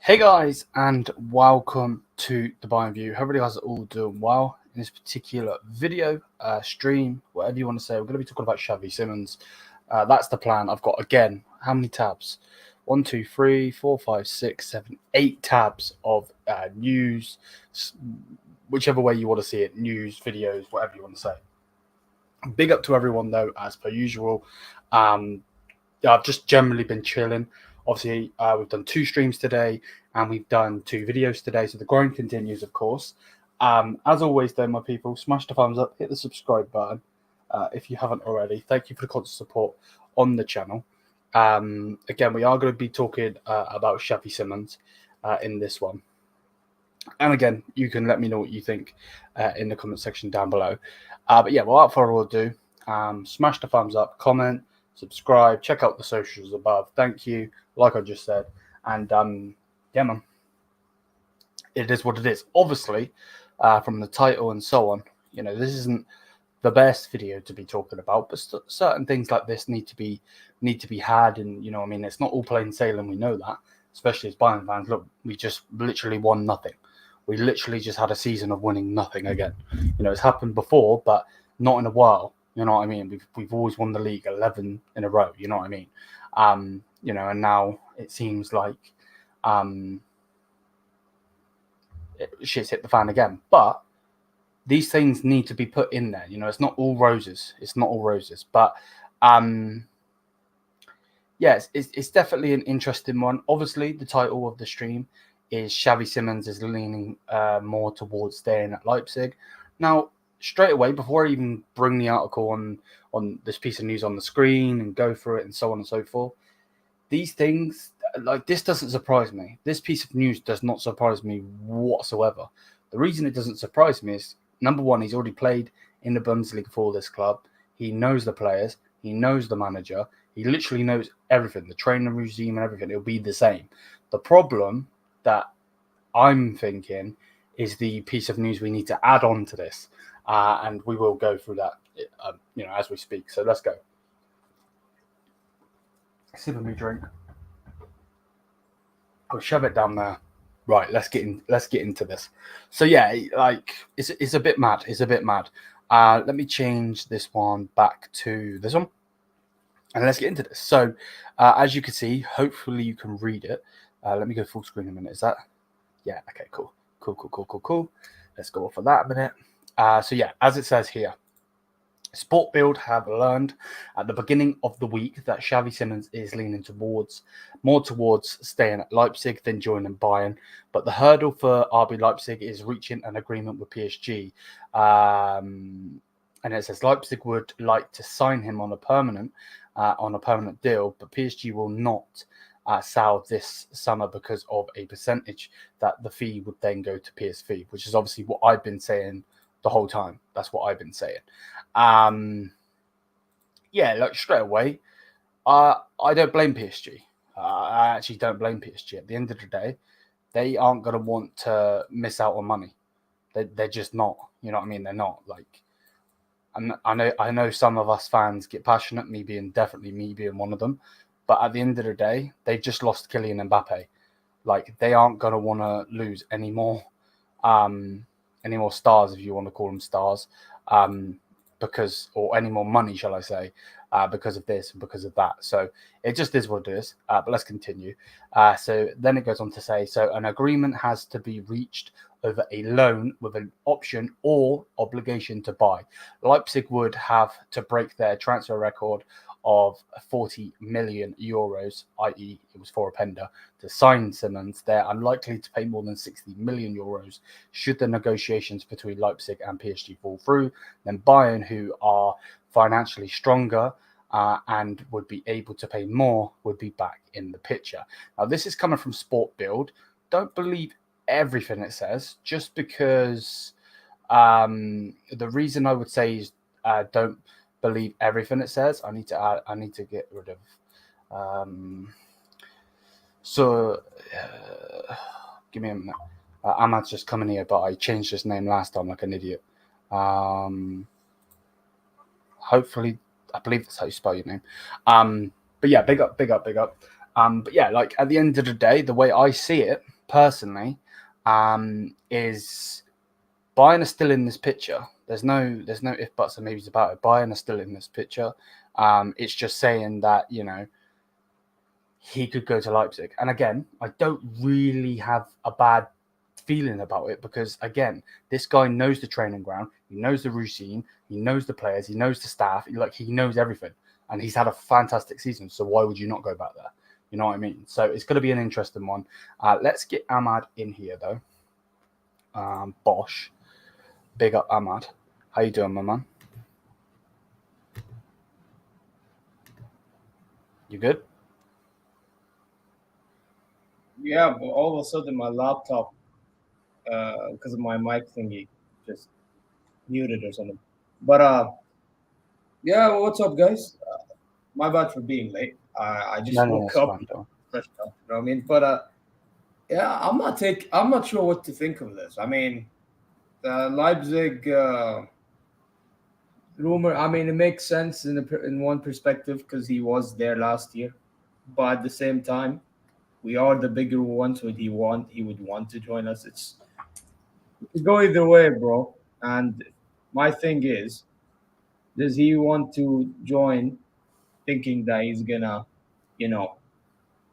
Hey guys, and welcome to the Bayern View. Hope you guys are all doing well. In this particular video, stream, whatever you want to say, we're going to be talking about Xavi Simons. That's the plan. I've got, again, how many tabs? 1, 2, 3, 4, 5, 6, 7, 8 tabs of news, whichever way you want to see it, news, videos, whatever you want to say. Big up to everyone, though, as per usual. I've just generally been chilling. Obviously, we've done 2 streams today and we've done 2 videos today. So the grind continues, of course. As always, though, my people, smash the thumbs up, hit the subscribe button if you haven't already. Thank you for the constant support on the channel. Again, we are going to be talking about Xavi Simons in this one. And again, you can let me know what you think in the comment section down below. But yeah, without further ado, smash the thumbs up, comment, subscribe, check out the socials above. Thank you, like I just said. And yeah, man, it is what it is. Obviously, from the title and so on, you know, this isn't the best video to be talking about, but certain things like this need to be had. And you know, I mean, it's not all plain sailing. We know that, especially as Bayern fans. Look, we just literally won nothing. We literally just had a season of winning nothing again. You know, it's happened before, but not in a while. You know what I mean? We've always won the league 11 in a row. You know what I mean? You know, and now it seems like shit's hit the fan again. But these things need to be put in there. You know, it's not all roses. It's not all roses. But yeah, it's definitely an interesting one. Obviously, the title of the stream is Xavi Simons is leaning more towards staying at Leipzig. Now, straight away, before I even bring the article on this piece of news on the screen and go through it and so on and so forth, these things, like, this doesn't surprise me. This piece of news does not surprise me whatsoever. The reason it doesn't surprise me is, number one, he's already played in the Bundesliga for this club. He knows the players. He knows the manager. He literally knows everything, the training regime and everything. It'll be the same. The problem that I'm thinking is the piece of news we need to add on to this. And we will go through that, you know, as we speak. So let's go. Sip of me drink. I'll shove it down there. Right, let's get into this. So yeah, like it's a bit mad. It's a bit mad. Let me change this one back to this one, and let's get into this. So as you can see, hopefully you can read it. Let me go full screen a minute. Is that? Yeah. Okay. Cool. Let's go off of that a minute. So yeah, as it says here, Sport Bild have learned at the beginning of the week that Xavi Simons is leaning more towards staying at Leipzig than joining Bayern. But the hurdle for RB Leipzig is reaching an agreement with PSG. And it says Leipzig would like to sign him on a permanent deal, but PSG will not sell this summer because of a percentage that the fee would then go to PSV, which is obviously what I've been saying the whole time. That's what I've been saying. Yeah, like straight away, I don't blame PSG. I actually don't blame PSG. At the end of the day, they aren't going to want to miss out on money. They're just not. You know what I mean? They're not. Like, I know some of us fans get passionate. Me being one of them. But at the end of the day, they've just lost Kylian Mbappe. Like, they aren't going to want to lose any more stars, if you want to call them stars, or any more money, shall I say, because of this and because of that. So it just is what it is. But let's continue. So then it goes on to say, so an agreement has to be reached over a loan with an option or obligation to buy. Leipzig would have to break their transfer record of 40 million euros, i.e. it was for a Pender, to sign Simons. They're unlikely to pay more than 60 million euros should the negotiations between Leipzig and PSG fall through. Then Bayern, who are financially stronger and would be able to pay more, would be back in the picture. Now, this is coming from Sport Bild. Don't believe everything it says, just because the reason I would say is don't believe everything it says. I need to get rid of give me a minute. Ahmad's just coming here, but I changed his name last time like an idiot. Hopefully, I believe that's how you spell your name. But yeah, big up. But yeah, like at the end of the day, the way I see it, personally, is Bayern are still in this picture. There's no if buts and maybes about it. Bayern are still in this picture. It's just saying that, you know, he could go to Leipzig. And again, I don't really have a bad feeling about it because, again, this guy knows the training ground. He knows the routine. He knows the players. He knows the staff. He knows everything. And he's had a fantastic season. So why would you not go back there? You know what I mean? So it's going to be an interesting one. Let's get Ahmad in here, though. Bosch. Big up, Ahmad. How you doing, my man? You good? Yeah, but all of a sudden my laptop, because of my mic thingy, just muted or something. But yeah, what's up, guys? My bad for being late. I just woke it's up, fine, though. fresh up. You know what I mean? But yeah, I'm not sure what to think of this. I mean, the Leipzig rumor. I mean, it makes sense in one perspective because he was there last year, but at the same time, we are the bigger ones. He would want to join us. It could go either way, bro. And my thing is, does he want to join thinking that he's gonna, you know,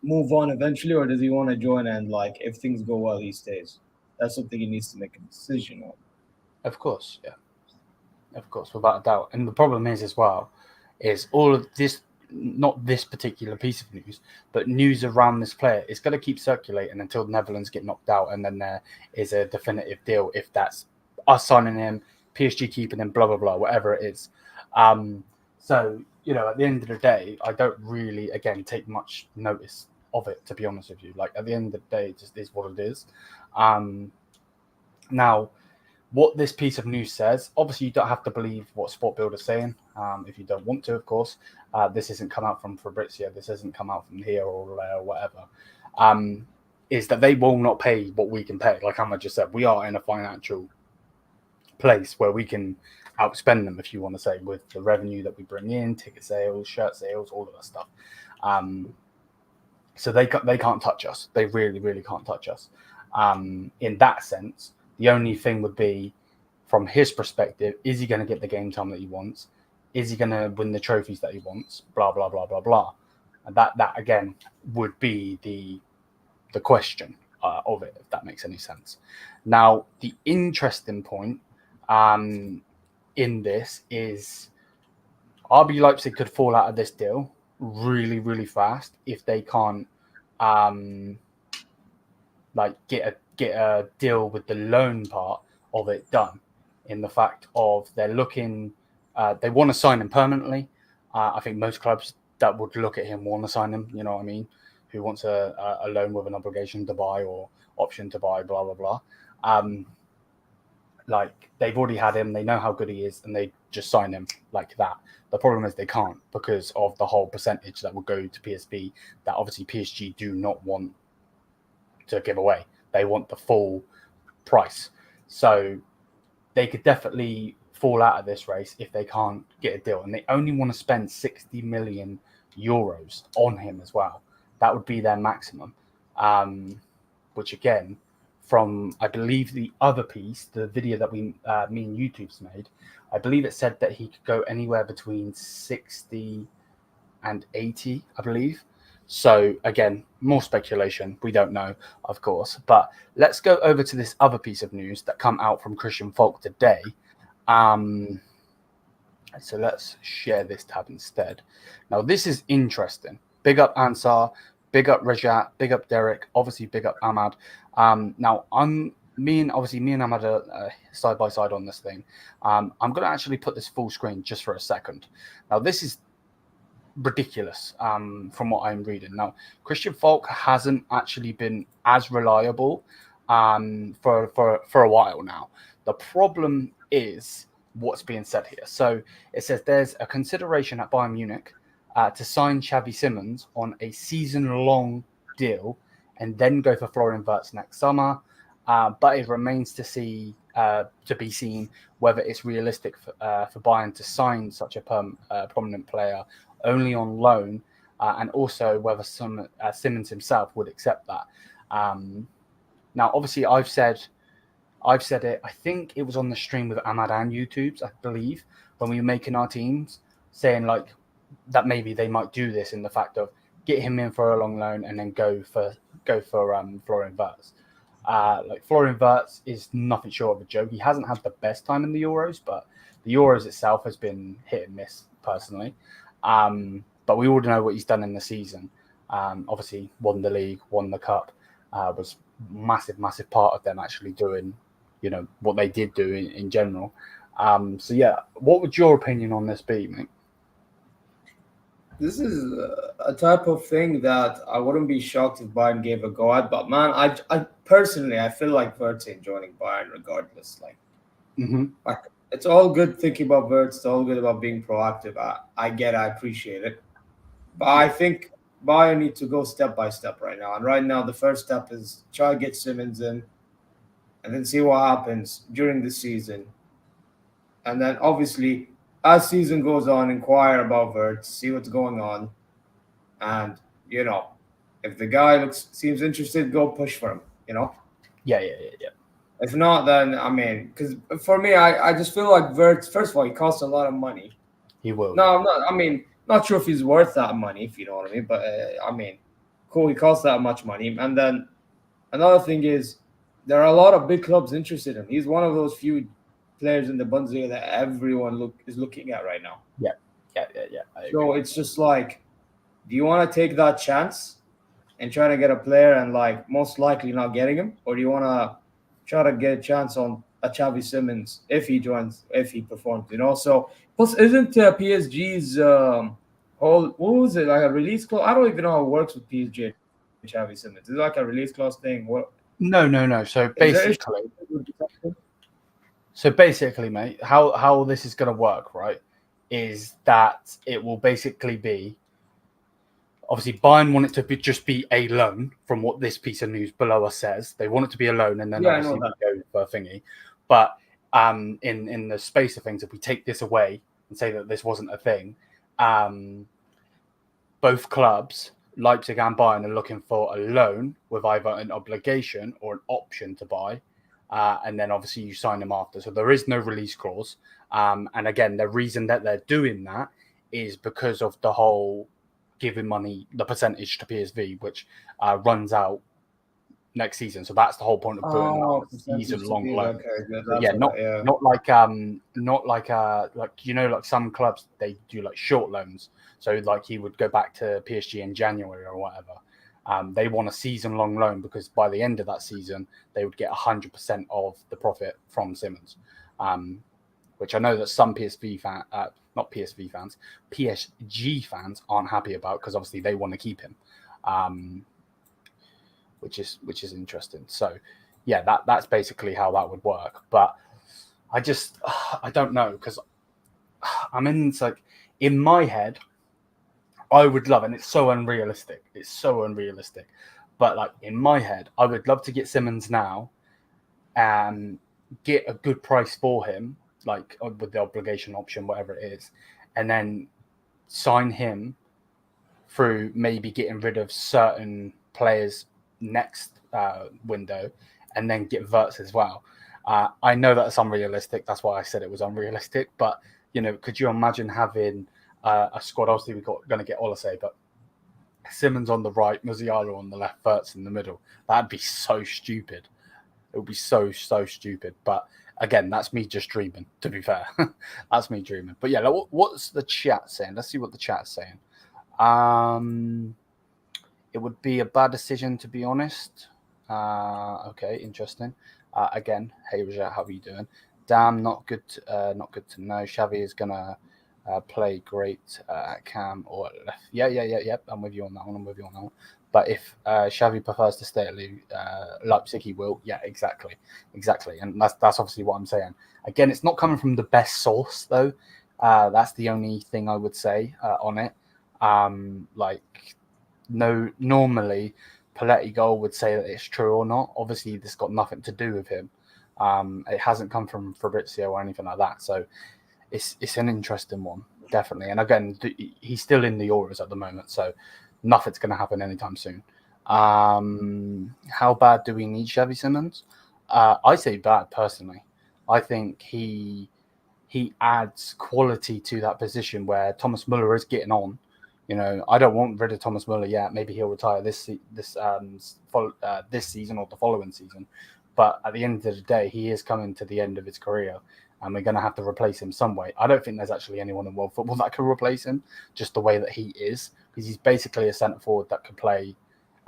move on eventually, or does he want to join and like if things go well, he stays? That's something he needs to make a decision on. Of course, yeah. Of course, without a doubt. And the problem is as well, is all of this, not this particular piece of news, but news around this player is going to keep circulating until the Netherlands get knocked out, and then there is a definitive deal. If that's us signing him, PSG keeping him, blah blah blah, whatever it is. So you know, at the end of the day, I don't really, again, take much notice of it, to be honest with you. Like at the end of the day, it just is what it is. Now, what this piece of news says, obviously you don't have to believe what Sport Builder's saying, if you don't want to, of course. This hasn't come out from Fabrizio, this hasn't come out from here or there or whatever, is that they will not pay what we can pay. Like Ahmad just said, we are in a financial place where we can outspend them, if you want to say, with the revenue that we bring in, ticket sales, shirt sales, all of that stuff. So they can't touch us. They really, really can't touch us. In that sense, the only thing would be, from his perspective, is he going to get the game time that he wants? Is he going to win the trophies that he wants? Blah, blah, blah, blah, blah. And that again, would be the question of it, if that makes any sense. Now, the interesting point in this is RB Leipzig could fall out of this deal really, really fast if they can't get a deal with the loan part of it done, in the fact of they're looking, they want to sign him permanently. I think most clubs that would look at him want to sign him, you know what I mean, who wants a loan with an obligation to buy or option to buy, blah, blah, blah. Like, they've already had him, they know how good he is, and they just sign him like that. The problem is they can't, because of the whole percentage that would go to PSV that obviously PSG do not want to give away. They want the full price. So they could definitely fall out of this race if they can't get a deal. And they only want to spend 60 million euros on him as well. That would be their maximum. Which again, from, I believe, the other piece, the video that me and YouTube's made, I believe it said that he could go anywhere between 60 and 80, I believe. So again, more speculation. We don't know, of course. But let's go over to this other piece of news that come out from Christian Falk today. So let's share this tab instead. Now, this is interesting. Big up Ansar, big up Rajat, big up Derek, obviously big up Ahmad. Now, me and Ahmad are side by side on this thing. I'm going to actually put this full screen just for a second. Now, this is ridiculous from what I'm reading. Now, Christian Falk hasn't actually been as reliable for a while now. The problem is what's being said here. So it says there's a consideration at Bayern Munich to sign Xavi Simons on a season-long deal and then go for Florian Wirtz next summer. But it remains to be seen whether it's realistic for Bayern to sign such a prominent player only on loan, and also whether Simons himself would accept that. Now, obviously, I've said it. I think it was on the stream with Ahmad and YouTube's, I believe, when we were making our teams, saying like that maybe they might do this in the fact of get him in for a long loan and then go for Florian Wirtz. Like Florian Wirtz is nothing short of a joke. He hasn't had the best time in the Euros, but the Euros itself has been hit and miss personally. But we all know what he's done in the season. Obviously, won the league, won the cup, was massive part of them actually doing, what they did do in general. So yeah, what would your opinion on this be, mate? This is a type of thing that I wouldn't be shocked if Bayern gave a go at. But man, I personally, I feel like Wirtz ain't joining Bayern regardless. Like it's all good thinking about Wirtz. It's all good about being proactive. I appreciate it. But I think Bayern need to go step by step right now. And right now, the first step is try to get Simons in and then see what happens during the season. And then obviously, as season goes on, inquire about Wirtz, see what's going on. And, if the guy seems interested, go push for him, Yeah. If not, then, because for me, I just feel like Wirtz, first of all, he costs a lot of money. He will. No, I'm not, not sure if he's worth that money, if you know what I mean. But, cool, he costs that much money. And then another thing is there are a lot of big clubs interested in him. He's one of those few players in the Bundesliga that everyone is looking at right now. Yeah. So it's just like, do you want to take that chance and try to get a player and like most likely not getting him, or do you want to try to get a chance on a Xavi Simons if he joins, if he performs? So plus isn't PSG's what was it, like a release clause? I don't even know how it works with PSG and Xavi Simons. Is it like a release clause thing? What? No. So basically, mate, how this is going to work, right, is that it will basically be, obviously, Bayern want it to just be a loan from what this piece of news below us says. They want it to be a loan, and then obviously we go for a thingy. But in the space of things, if we take this away and say that this wasn't a thing, both clubs, Leipzig and Bayern, are looking for a loan with either an obligation or an option to buy. And then obviously you sign them after. So there is no release clause. And again, the reason that they're doing that is because of the whole giving money, the percentage to PSV, which runs out next season. So that's the whole point of putting a season-long loan. Not like some clubs, they do like short loans. So like he would go back to PSG in January or whatever. They want a season-long loan because by the end of that season, they would get 100% of the profit from Simons, which I know that some PSG fans aren't happy about because obviously they want to keep him, which is interesting. So, yeah, that's basically how that would work. But I don't know because it's like in my head, I would love, and it's so unrealistic. But like in my head, I would love to get Simons now and get a good price for him, like with the obligation option, whatever it is, and then sign him through maybe getting rid of certain players next window, and then get Wirtz as well. I know that's unrealistic. That's why I said it was unrealistic. But could you imagine having a squad? Obviously, we're going to get Olise, but Simons on the right, Musiala on the left, Wirtz in the middle. That'd be so stupid. It would be so stupid. But again, that's me just dreaming, to be fair. That's me dreaming. But yeah, what's the chat saying? Let's see what the chat's saying. It would be a bad decision, to be honest. Okay, interesting. Again, hey, Rajat, how are you doing? Damn, not good to know. Xavi is going to play great at cam or left. Yeah. I'm with you on that one. But if Xavi prefers to stay at Leipzig, he will. Yeah, exactly. And that's obviously what I'm saying. Again, it's not coming from the best source, though. That's the only thing I would say on it. Normally, Paletti would say that it's true or not. Obviously, this got nothing to do with him. It hasn't come from Fabrizio or anything like that. So it's an interesting one, definitely. And again, he's still in the Euros at the moment, so nothing's going to happen anytime soon. How bad do we need Xavi Simons? I say bad personally. I think he adds quality to that position where Thomas Muller is getting on. I don't want rid of Thomas Muller yet. Maybe he'll retire this season or the following season. But at the end of the day, he is coming to the end of his career, and we're going to have to replace him some way. I don't think there's actually anyone in world football that can replace him, just the way that he is, because he's basically a centre forward that could play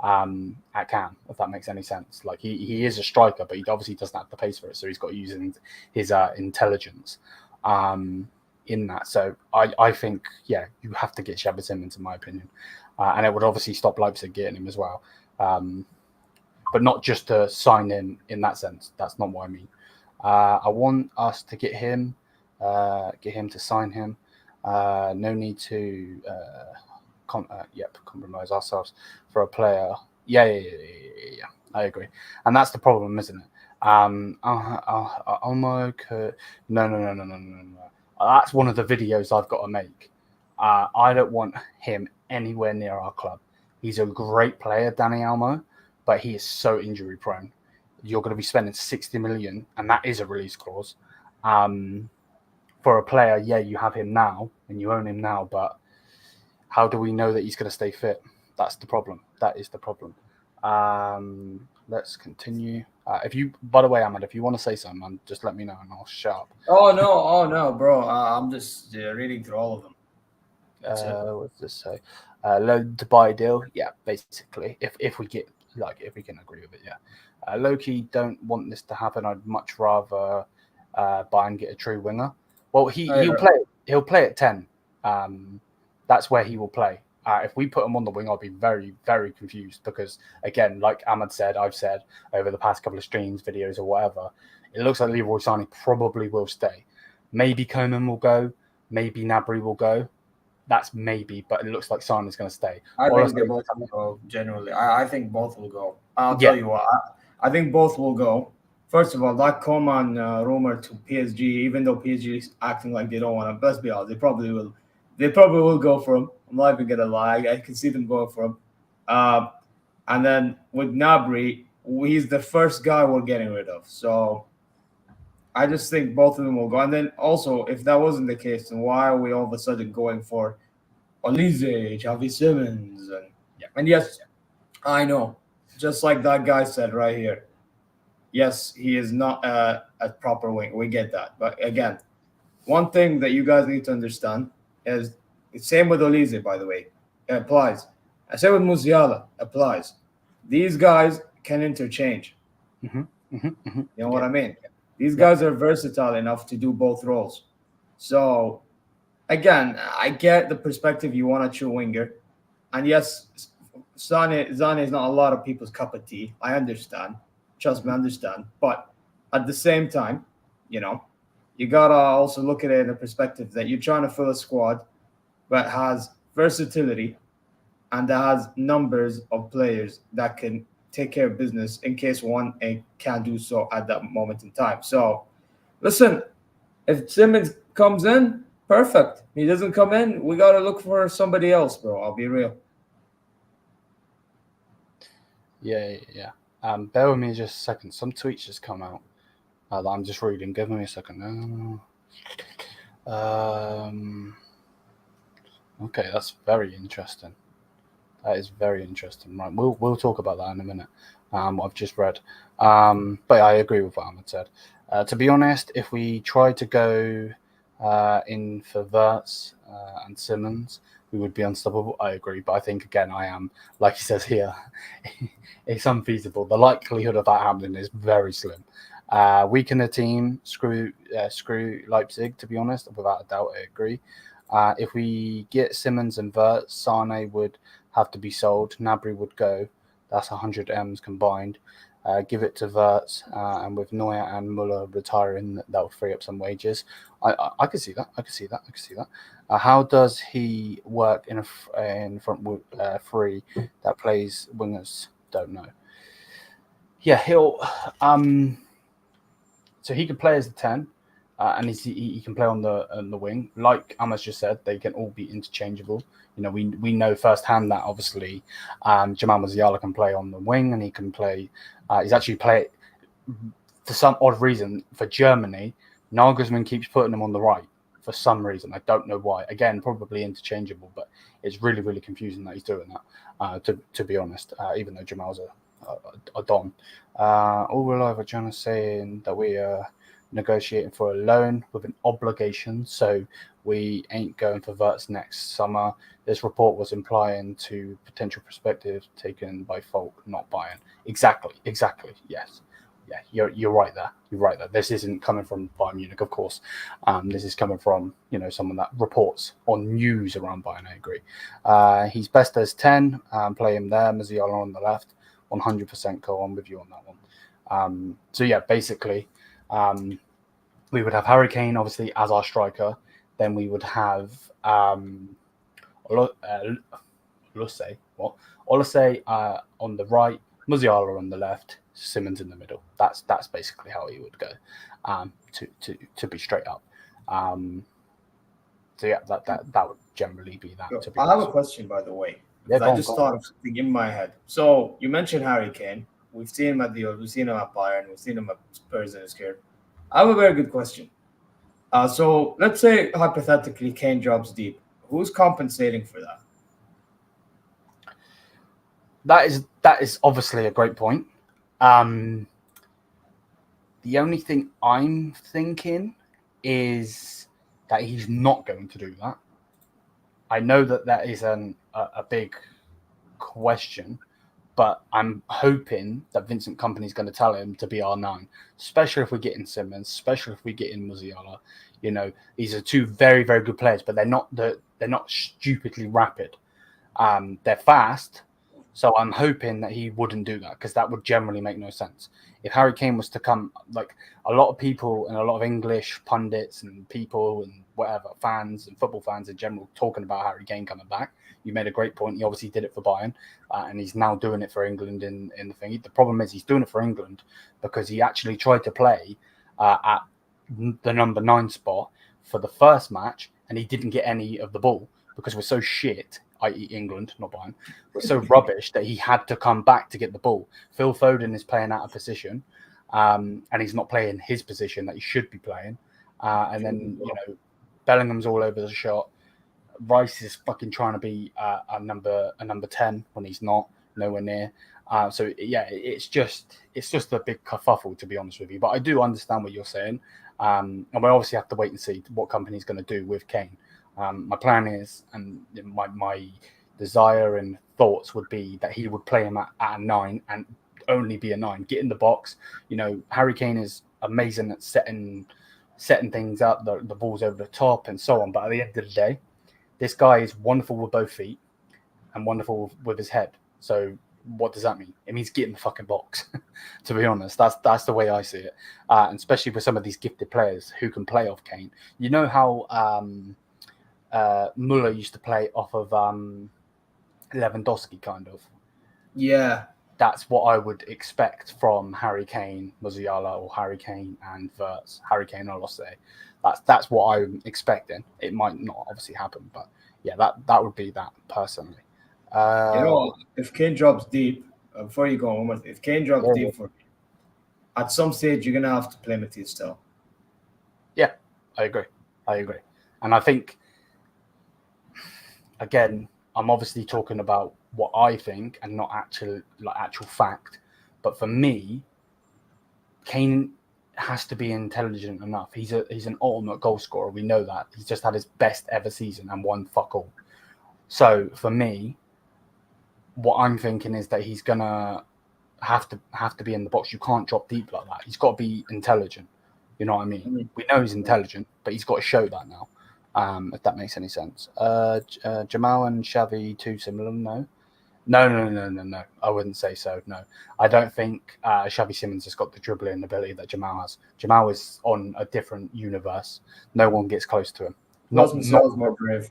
at Cannes, if that makes any sense. Like he is a striker, but he obviously doesn't have the pace for it, so he's got to use his intelligence in that. So I think, you have to get Xavi Simons, in my opinion, and it would obviously stop Leipzig getting him as well. But not just to sign him in that sense. That's not what I mean. I want us to get him to sign him. No need to compromise ourselves for a player. Yeah. I agree, and that's the problem, isn't it? No. That's one of the videos I've got to make. I don't want him anywhere near our club. He's a great player, Dani Olmo, but he is so injury prone. You're going to be spending 60 million, and that is a release clause. For a player, you have him now and you own him now, but how do we know that he's going to stay fit? That's the problem. That is the problem. Let's continue. By the way, Ahmed, if you want to say something, man, just let me know and I'll shut up. Oh no, bro. I'm just reading through all of them. What does this say? Loan to buy deal. Yeah, basically. If we get if we can agree with it, yeah. Low-key don't want this to happen. I'd much rather buy and get a true winger. Well, he'll play at 10. That's where he will play. If we put him on the wing, I'll be very, very confused because, again, like Ahmed said, I've said over the past couple of streams, videos, or whatever, it looks like Leroy Sané probably will stay. Maybe Koeman will go. Maybe Gnabry will go. That's maybe, but it looks like Sané's going to stay. I think they both will go, generally. I think both will go. I'll tell you what. I think both will go. First of all, that Koeman rumor to PSG, even though PSG is acting like they don't want him, let's be honest, they probably will. They probably will go for him. I'm not even going to lie. I can see them going for him. And then with Gnabry, he's the first guy we're getting rid of. So I just think both of them will go. And then also, if that wasn't the case, then why are we all of a sudden going for Olise, Xavi Simons? And yes, I know, just like that guy said right here, yes, he is not a proper wing. We get that. But again, one thing that you guys need to understand is the same with Olise, by the way. It applies. I say with Musiala, applies. These guys can interchange. You know what I mean? These guys are versatile enough to do both roles. So, again, I get the perspective you want a true winger. And yes, Zane is not a lot of people's cup of tea. I understand. Trust me, I understand. But at the same time, you got to also look at it in a perspective that you're trying to fill a squad that has versatility and that has numbers of players that can take care of business in case one can't do so at that moment in time. So, listen, if Simons comes in, perfect. He doesn't come in, we got to look for somebody else, bro. I'll be real. Yeah. Bear with me just a second. Some tweets just come out that I'm just reading. Give me a second. Okay, that's very interesting. That is very interesting. Right, we'll talk about that in a minute. What I've just read. But I agree with what Ahmed said. To be honest, if we try to go in for Wirtz and Simons, we would be unstoppable. I agree, but I think again, I am, like he says here, it's unfeasible. The likelihood of that happening is very slim. Weaken the team, screw Leipzig. To be honest, without a doubt, I agree. If we get Simons and Wirtz, Sané would have to be sold. Gnabry would go. That's 100 M's combined. Give it to Wirtz, and with Neuer and Muller retiring, that will free up some wages. I could see that. How does he work in front three that plays wingers? Don't know. Yeah, he'll. So he could play as a 10. and he can play on the wing. Like Amos just said, they can all be interchangeable. You know, we know firsthand that obviously Jamal Musiala can play on the wing, and he can play. He's actually played for some odd reason for Germany. Nagelsmann keeps putting him on the right for some reason. I don't know why. Again, probably interchangeable, but it's really, really confusing that he's doing that. To be honest, even though Jamal's a don. All real life are trying to saying that we are negotiating for a loan with an obligation, so we ain't going for Verts next summer. This report was implying to potential perspectives taken by Folk, not Bayern. Exactly. Yes. Yeah, you're right there. You're right there. This isn't coming from Bayern Munich, of course. This is coming from someone that reports on news around Bayern. I agree. He's best as 10. Play him there. Musiala on the left. 100% go on with you on that one. So yeah, basically, we would have Harry Kane obviously as our striker. Then we would have Olasey on the right, Musiala on the left, Simons in the middle. That's basically how he would go. To be straight up. So yeah, that would generally be that. To be I have a question, by the way. Yeah, I just thought of something in my head. So you mentioned Harry Kane. We've seen him at the Old, we've seen him at Bayern, we've seen him at Spurs in his career. I have a very good question. So let's say hypothetically Kane drops deep. Who's compensating for that? That is obviously a great point. The only thing I'm thinking is that he's not going to do that. I know that is a big question, but I'm hoping that Vincent Kompany is going to tell him to be R9, especially if we get in Simons, especially if we get in Musiala. These are two very, very good players, but they're not stupidly rapid. They're fast, so I'm hoping that he wouldn't do that, because that would generally make no sense. If Harry Kane was to come, like a lot of people and a lot of English pundits and people and whatever, fans and football fans in general, talking about Harry Kane coming back. You made a great point. He obviously did it for Bayern, and he's now doing it for England in the thing. The problem is he's doing it for England because he actually tried to play at the number 9 spot for the first match, and he didn't get any of the ball because we're so shit, i.e. England, not Bayern, we're so rubbish that he had to come back to get the ball. Phil Foden is playing out of position, and he's not playing his position that he should be playing. And then, Bellingham's all over the shot. Rice is fucking trying to be a number 10 when he's not, nowhere near. So yeah, it's just a big kerfuffle, to be honest with you. But I do understand what you're saying, and we obviously have to wait and see what Kompany's going to do with Kane. My plan is, and my desire and thoughts would be that he would play him at a 9 and only be a 9. Get in the box. Harry Kane is amazing at setting things up, the balls over the top and so on. But at the end of the day, this guy is wonderful with both feet and wonderful with his head. So what does that mean? It means get in the fucking box, to be honest. That's the way I see it. And especially with some of these gifted players who can play off Kane. You know how Muller used to play off of Lewandowski, kind of? Yeah. That's what I would expect from Harry Kane, Musiala, or Harry Kane and Verts. Harry Kane, I'll say. That's what I'm expecting. It might not obviously happen, but yeah, that would be that personally. If Kane drops deep, before you go on, one more thing. If Kane drops deep for me, at some stage you're gonna have to play Matthijs still. Yeah, I agree. And I think, again, I'm obviously talking about what I think and not actual fact. But for me, Kane has to be intelligent enough. He's an ultimate goal scorer. We know that. He's just had his best ever season and won fuck all. So for me, what I'm thinking is that he's gonna have to be in the box. You can't drop deep like that. He's got to be intelligent. You know what I mean? We know he's intelligent, but he's got to show that now. If that makes any sense. Jamal and Xavi too similar? No. I wouldn't say so. No, I don't think Xavi Simons has got the dribbling ability that Jamal has. Jamal is on a different universe. No one gets close to him. Not more brave.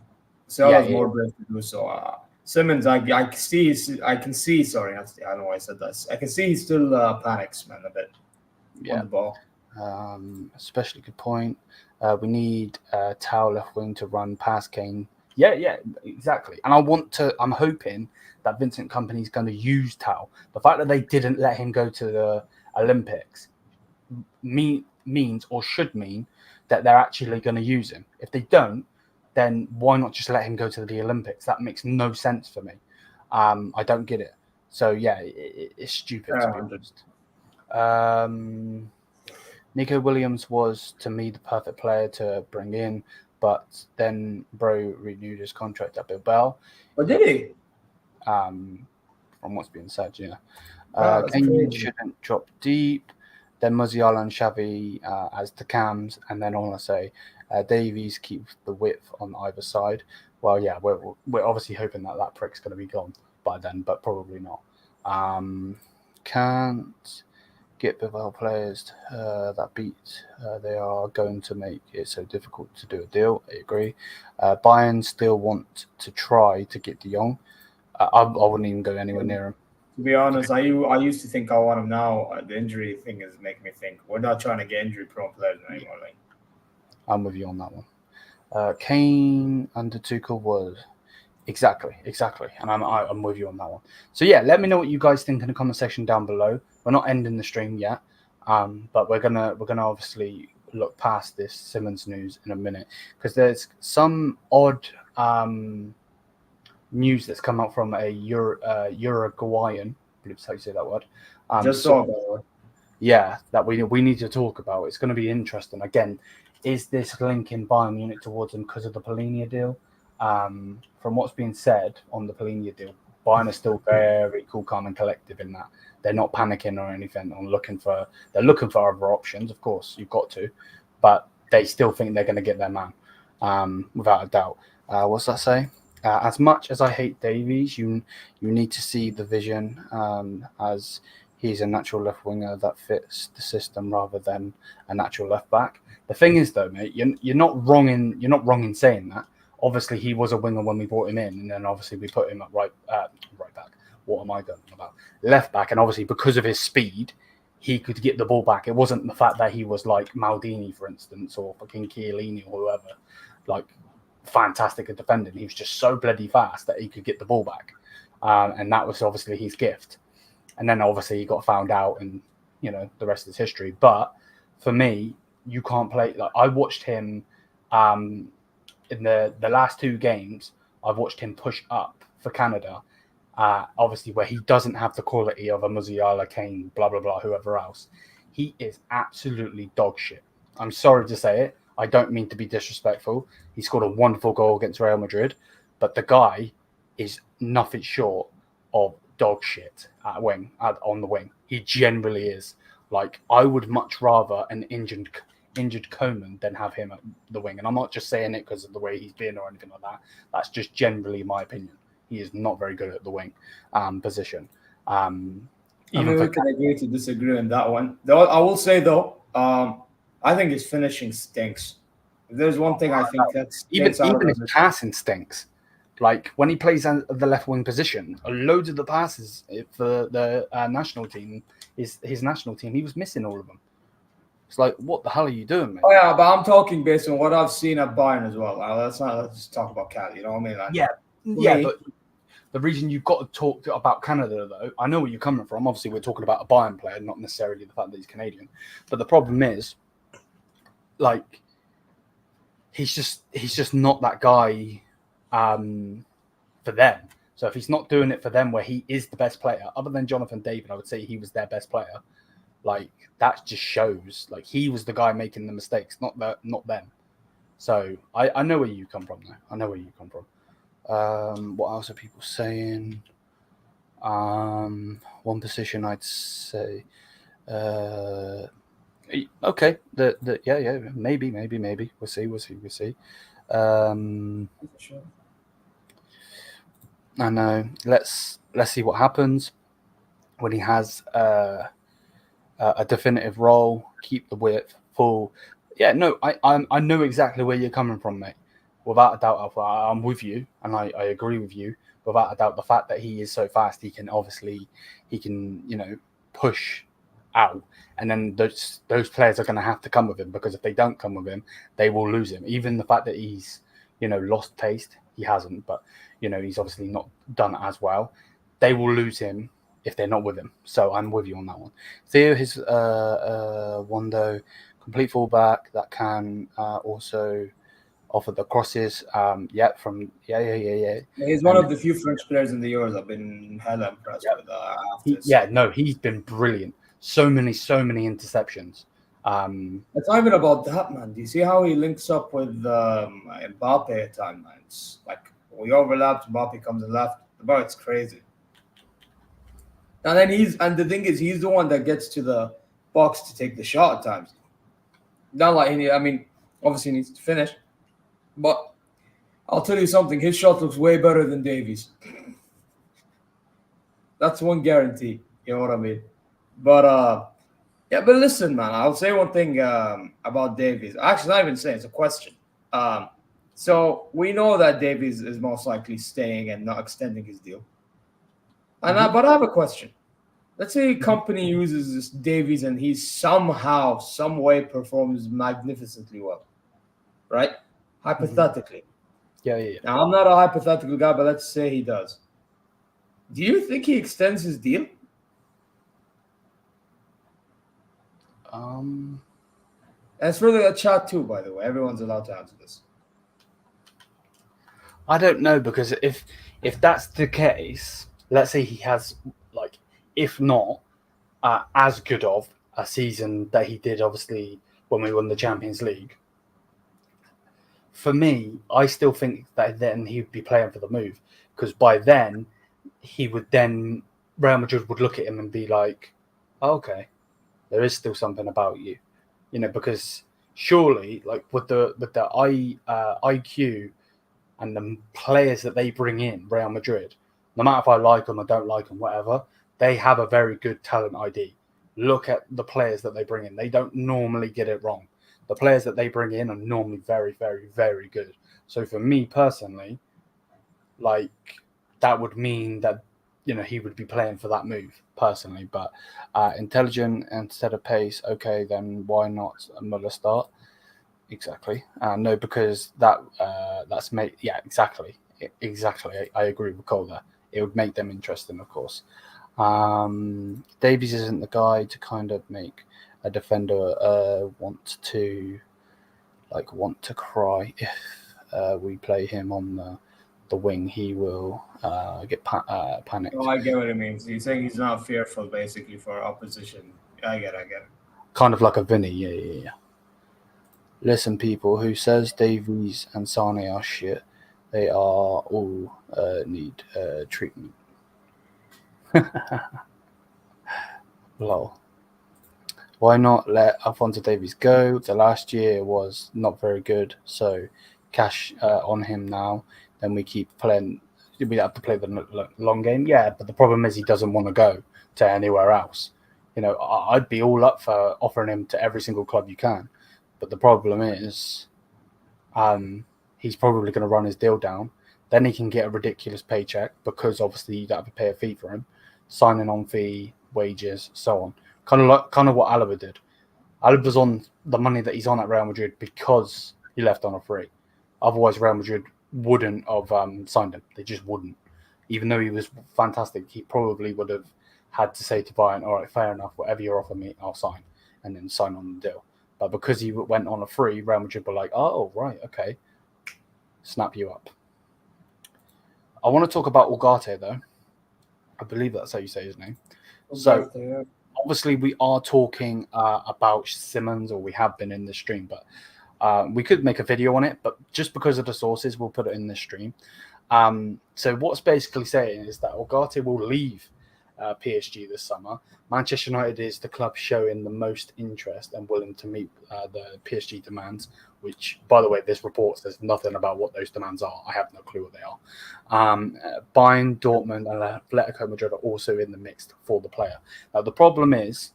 Salah's more brave to do so. Simons, I can see. Sorry, I don't know why I said that. I can see he still panics, man, a bit on the ball. Especially good point. We need Tao left wing to run past Kane. Yeah, exactly. And I'm hoping that Vincent Kompany is going to use Tao. The fact that they didn't let him go to the Olympics means or should mean that they're actually going to use him. If they don't, then why not just let him go to the Olympics? That makes no sense for me. I don't get it. So yeah, it's stupid to be honest. Nico Williams was to me the perfect player to bring in, but then Bro renewed his contract at Bilbao. Oh, did he? From what's being said, yeah. Kane shouldn't drop deep. Then Musiala and Xavi as the cams, and then all I say, Davies keeps the width on either side. Well, yeah, we're obviously hoping that prick's going to be gone by then, but probably not. Can't get Bilbao players that beat. They are going to make it so difficult to do a deal. I agree. Bayern still want to try to get De Jong. I wouldn't even go anywhere near him. To be honest, I used to think I want him now. The injury thing is making me think we're not trying to get injury-prone players anymore. Like, I'm with you on that one. Kane under Tuchel was exactly, and I'm with you on that one. So yeah, let me know what you guys think in the comment section down below. We're not ending the stream yet, but we're gonna obviously look past this Simons news in a minute because there's some odd news that's come out from a Uruguayan, I believe that's how you say that word. just saw that. Yeah, that we need to talk about. It's going to be interesting. Again, is this linking Bayern Munich towards him because of the Polinia deal? From what's being said on the Polinia deal, Bayern are still very cool, calm, and collective in that. They're not panicking or anything. They're looking for other options. Of course, you've got to, but they still think they're going to get their man, without a doubt. What's that say? As much as I hate Davies, you need to see the vision, as he's a natural left winger that fits the system rather than a natural left back. The thing is, though, mate, you're not wrong in saying that. Obviously, he was a winger when we brought him in, and then obviously we put him at right back. What am I going about? Left back, and obviously because of his speed, he could get the ball back. It wasn't the fact that he was like Maldini, for instance, or fucking Chiellini or whoever, like fantastic at defending. He was just so bloody fast that he could get the ball back, and that was obviously his gift. And then obviously he got found out, and the rest is history. But for me, you can't play like I watched him in the last two games. I've watched him push up for Canada, obviously where he doesn't have the quality of a Musiala, Kane, blah blah blah, whoever else. He is absolutely dog shit. I'm sorry to say it. I don't mean to be disrespectful. He scored a wonderful goal against Real Madrid, but the guy is nothing short of dog shit on the wing. He generally is. Like, I would much rather an injured Coman than have him at the wing. And I'm not just saying it because of the way he's been or anything like that. That's just generally my opinion. He is not very good at the wing position. I mean, we can agree to disagree on that one. Though I will say though, I think his finishing stinks. If there's one thing I think that's even his passing stinks. Like when he plays at the left wing position, loads of the passes for the national team is his national team. He was missing all of them. It's like, what the hell are you doing, man? Oh yeah, but I'm talking based on what I've seen at Bayern as well. Let's just talk about Cali. You know what I mean? Like, yeah. But the reason you've got to talk about Canada, though, I know where you're coming from. Obviously, we're talking about a Bayern player, not necessarily the fact that he's Canadian. But the problem is, like, he's just not that guy for them. So if he's not doing it for them, where he is the best player, other than Jonathan David, I would say he was their best player. Like, that just shows, like, he was the guy making the mistakes, not them. So I know where you come from, though. I know where you come from. What else are people saying? One position I'd say. Okay. Yeah. Maybe. We'll see. sure. I know. Let's see what happens when he has a definitive role. Keep the width full. Yeah, no, I know exactly where you're coming from, mate. Without a doubt, I'm with you, and I agree with you. Without a doubt, the fact that he is so fast, he can push out, and then those players are going to have to come with him, because if they don't come with him, they will lose him. Even the fact that he's, lost taste, he hasn't, but he's obviously not done as well. They will lose him if they're not with him. So I'm with you on that one. Theo, his Wando, complete fullback that can also offer the crosses. Yeah. He's one of the few French players in the Euros I've been hella impressed with. He's been brilliant. So many interceptions. It's not even about that, man. Do you see how he links up with Mbappe at times, man? It's like we overlapped, Mbappe comes and left. Bro, it's crazy. And then the thing is, he's the one that gets to the box to take the shot at times. Not like obviously he needs to finish, but I'll tell you something. His shot looks way better than Davies. That's one guarantee. You know what I mean? But but listen, man. I'll say one thing about Davies. Actually, not even saying, it's a question. So we know that Davies is most likely staying and not extending his deal. But I have a question. Let's say a company uses this Davies and he somehow, some way performs magnificently well, right? Hypothetically. Yeah. Now, I'm not a hypothetical guy, but let's say he does. Do you think he extends his deal? As for the chat too, by the way, everyone's allowed to answer this. I don't know, because if that's the case, let's say he has, if not as good of a season that he did, obviously, when we won the Champions League. For me, I still think that then he would be playing for the move, because by then Real Madrid would look at him and be like, oh, okay, there is still something about you, because surely, with the IQ and the players that they bring in, Real Madrid, no matter if I like them or don't like them, whatever, they have a very good talent ID. Look at the players that they bring in. They don't normally get it wrong. The players that they bring in are normally very, very, very good. So for me personally, that would mean that, he would be playing for that move personally. But intelligent instead of pace, okay, then why not Muller start? Exactly. No, because that's exactly. I agree with Cole there. It would make them interesting, of course. Davies isn't the guy to kind of make a defender want to cry. If we play him on the wing, he will get panicked. Oh, I get what it means. He's saying he's not fearful, basically, for opposition. I get it. Kind of like a Vinny, yeah. Listen, people, who says Davies and Sane are shit? They are all need treatment. Lol. Why not let Alphonso Davies go? The last year was not very good, so cash on him now. Then we keep playing. We have to play the long game. Yeah, but the problem is he doesn't want to go to anywhere else. I'd be all up for offering him to every single club you can, but the problem is, he's probably going to run his deal down. Then he can get a ridiculous paycheck, because obviously you don't have to pay a fee for him, signing on fee, wages, so on. Kind of what Alaba did. Alaba's on the money that he's on at Real Madrid because he left on a free. Otherwise, Real Madrid wouldn't have signed him. They just wouldn't. Even though he was fantastic, he probably would have had to say to Bayern, all right, fair enough, whatever you offer me, I'll sign, and then sign on the deal. But because he went on a free, Real Madrid were like, oh, right, okay, snap you up. I want to talk about Ugarte, though. I believe that's how you say his name. So, obviously, we are talking about Simons, or we have been in this stream, but we could make a video on it, but just because of the sources, we'll put it in this stream. So what's basically saying is that Ugarte will leave PSG this summer. Manchester United is the club showing the most interest and willing to meet the PSG demands, which, by the way, this report says nothing about what those demands are. I have no clue what they are. Bayern, Dortmund, and Atletico Madrid are also in the mix for the player. Now, the problem is,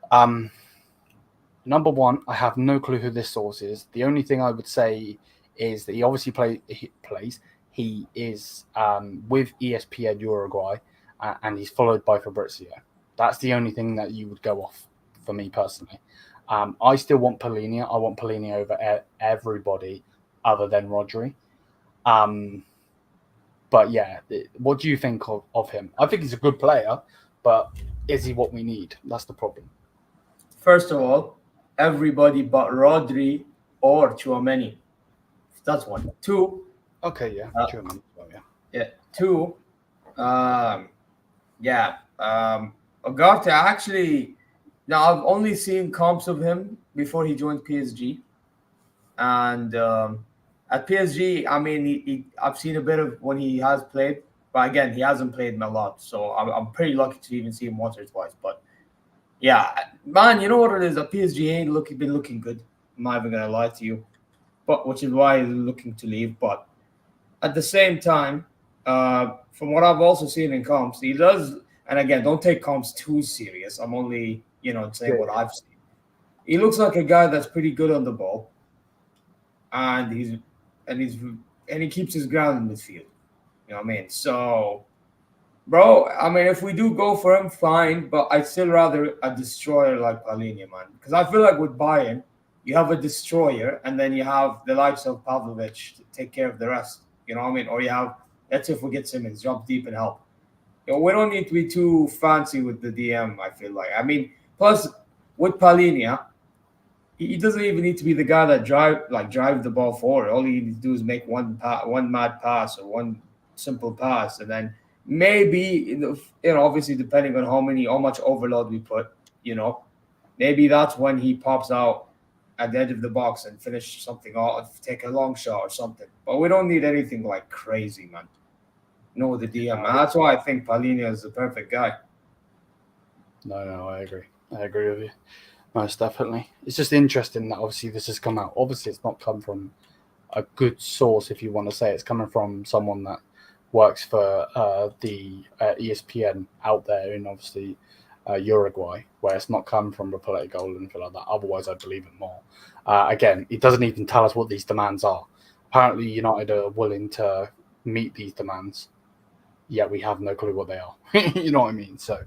number one, I have no clue who this source is. The only thing I would say is that he obviously plays. He is with ESPN Uruguay, and he's followed by Fabrizio. That's the only thing that you would go off for me personally. I still want Palhinha. I want Palhinha over everybody other than Rodri. But yeah, what do you think of him? I think he's a good player, but is he what we need? That's the problem. First of all, everybody but Rodri or Tchouaméni. That's one. Two. Okay, yeah. Tchouaméni. Yeah. Two. Ugarte, actually, now I've only seen comps of him before he joined PSG. And at PSG, I mean, I've seen a bit of when he has played, but again, he hasn't played a lot. So I'm pretty lucky to even see him once or twice. But yeah, man, you know what it is? At PSG ain't been looking good. I'm not even going to lie to you. But which is why he's looking to leave. But at the same time, from what I've also seen in comps, he does, and again, don't take comps too serious. I'm only, saying what I've seen. He looks like a guy that's pretty good on the ball, and he keeps his ground in midfield. You know what I mean? So, bro, I mean, if we do go for him, fine, but I'd still rather a destroyer like Palhinha, man, because I feel like with Bayern, you have a destroyer, and then you have the likes of Pavlovic to take care of the rest. You know what I mean? Or you have, let's say if we get Simmons, jump deep and help. We don't need to be too fancy with the DM, I feel like. I mean, plus, with Palhinha, he doesn't even need to be the guy that drive the ball forward. All he needs to do is make one mad pass or one simple pass, and then maybe, obviously depending on how much overload we put, maybe that's when he pops out at the edge of the box and finish something off, take a long shot or something. But we don't need anything like crazy, man. No, the DM. And that's why I think Palhinha is the perfect guy. No, I agree. I agree with you. Most definitely. It's just interesting that obviously this has come out. Obviously, it's not come from a good source, if you want to say. It's coming from someone that works for the ESPN out there in obviously Uruguay, where it's not come from República or anything like that. Otherwise, I'd believe it more. Again, it doesn't even tell us what these demands are. Apparently, United are willing to meet these demands, yet we have no clue what they are. You know what I mean? So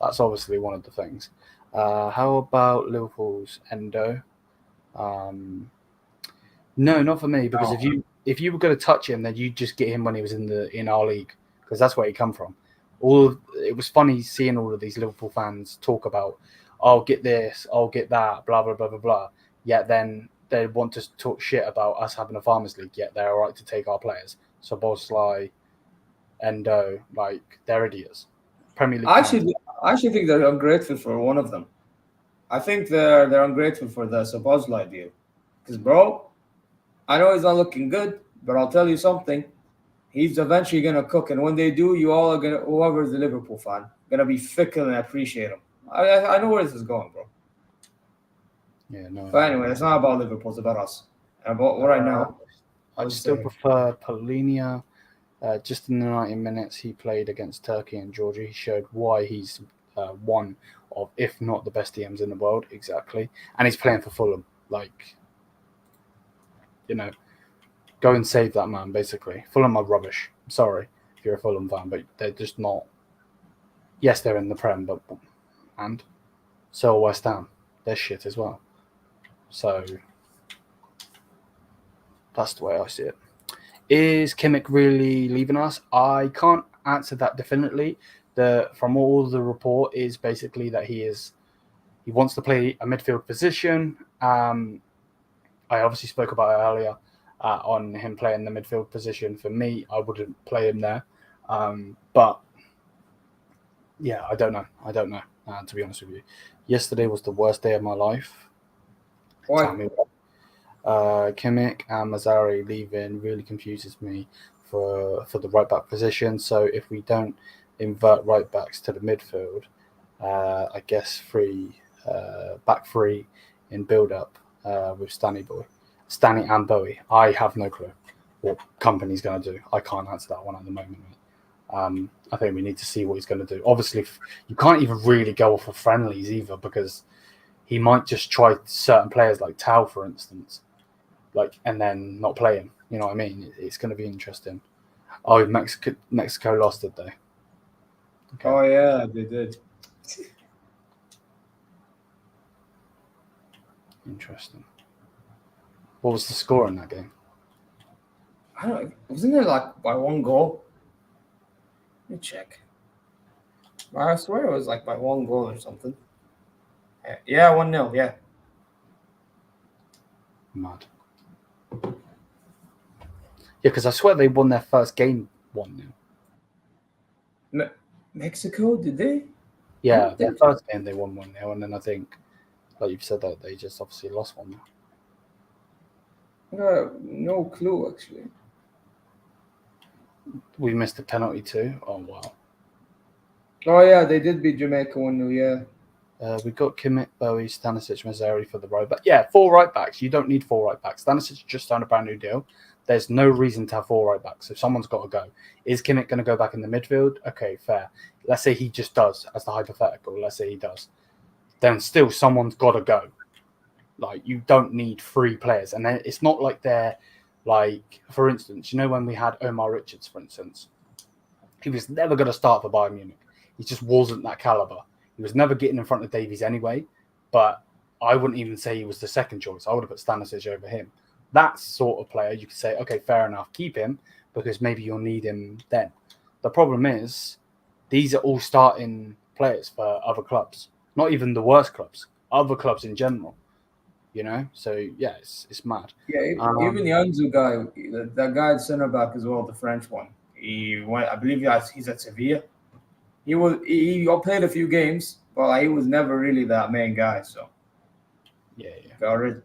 that's obviously one of the things. How about Liverpool's Endo? No, not for me, because if you were going to touch him, then you'd just get him when he was in our league, because that's where he come from. It was funny seeing all of these Liverpool fans talk about, I'll get this, I'll get that, blah blah blah blah blah. Yet then they want to talk shit about us having a Farmers League. Yet they're all right to take our players. So Bosley, Endo, like they're idiots. Premier League. I actually think they're ungrateful for one of them. I think they're ungrateful for the Szoboszlai deal. Because, bro, I know he's not looking good, but I'll tell you something. He's eventually going to cook. And when they do, you all are going to, whoever's the Liverpool fan, going to be fickle and appreciate him. I know where this is going, bro. Yeah, no. But anyway, it's not about Liverpool. It's about us. And about right now, I still prefer Palhinha. Just in the 90 minutes he played against Turkey and Georgia, he showed why he's one of, if not the best DMs in the world, exactly. And he's playing for Fulham. Like, go and save that man, basically. Fulham are rubbish. I'm sorry if you're a Fulham fan, but they're just not. Yes, they're in the Prem, and so are West Ham. They're shit as well. So that's the way I see it. Is Kimmich really leaving us? I can't answer that definitely. From all the report is basically that he wants to play a midfield position. I obviously spoke about it earlier on him playing the midfield position. For me, I wouldn't play him there. But yeah, I don't know. To be honest with you, yesterday was the worst day of my life. Why? Tell me what. Kimmich and Mazraoui leaving really confuses me for the right back position. So if we don't invert right backs to the midfield, I guess back three in build up with Stanny and Bowie. I have no clue what Company's going to do. I can't answer that one at the moment. I think we need to see what he's going to do. Obviously, you can't even really go off of friendlies either, because he might just try certain players like Tau, for instance, and then not play him. You know what I mean? It's going to be interesting. Oh, Mexico lost, did they? Okay. Oh, yeah, they did. Interesting. What was the score in that game? I don't know. Wasn't it like by 1 goal? Let me check. I swear it was like by 1 goal or something. Yeah, 1-0. Yeah. Mad. Yeah, because I swear they won their first game 1-0. Mexico, did they? Yeah, their first game they won 1-0, and then I think, like you've said, that they just obviously lost 1-0. No clue, actually. We missed a penalty too. Oh, wow. Oh, yeah, they did beat Jamaica 1-0, yeah. We got Kimmich, Bowie, Stanisic, Mazraoui for the road. But yeah, 4 right backs. You don't need 4 right backs. Stanisic just signed a brand new deal. There's no reason to have 4 right backs. So someone's got to go. Is Kimmich going to go back in the midfield? Okay, fair. Let's say he just does, as the hypothetical. Let's say he does. Then still someone's got to go. Like, you don't need 3 players. And then it's not like they're, like, for instance, you know when we had Omar Richards, for instance? He was never going to start for Bayern Munich. He just wasn't that caliber. He was never getting in front of Davies anyway, but I wouldn't even say he was the second choice. I would have put Stanisic over him. That sort of player, you could say, okay, fair enough, keep him because maybe you'll need him then. The problem is these are all starting players for other clubs, not even the worst clubs, other clubs in general, you know? So, yeah, it's mad. Yeah, even the Anzu guy, that guy at centre back as well, the French one. He went, I believe he's at Sevilla. He played a few games, but he was never really that main guy. So yeah. Got rid.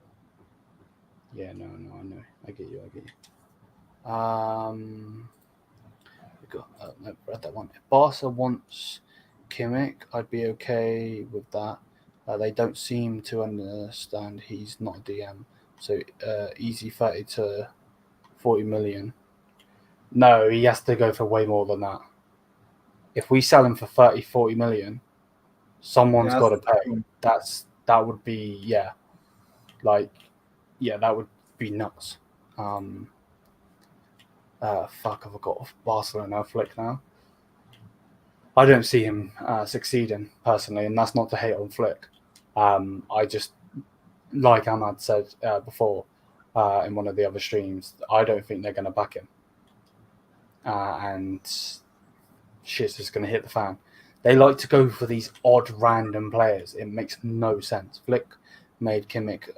Yeah, no, I know. I get you. No, read that one. If Barca wants Kimmich, I'd be okay with that. They don't seem to understand he's not a DM. So easy 30 to 40 million. No, he has to go for way more than that. If we sell him for 30, 40 million, someone's got to pay. That would be, that would be nuts. Fuck, I've got Barcelona flick now. I don't see him succeeding personally, and that's not to hate on Flick. I just, like Ahmad said before in one of the other streams, I don't think they're going to back him. And shit's just going to hit the fan. They like to go for these odd random players. It makes no sense. Flick made Kimmich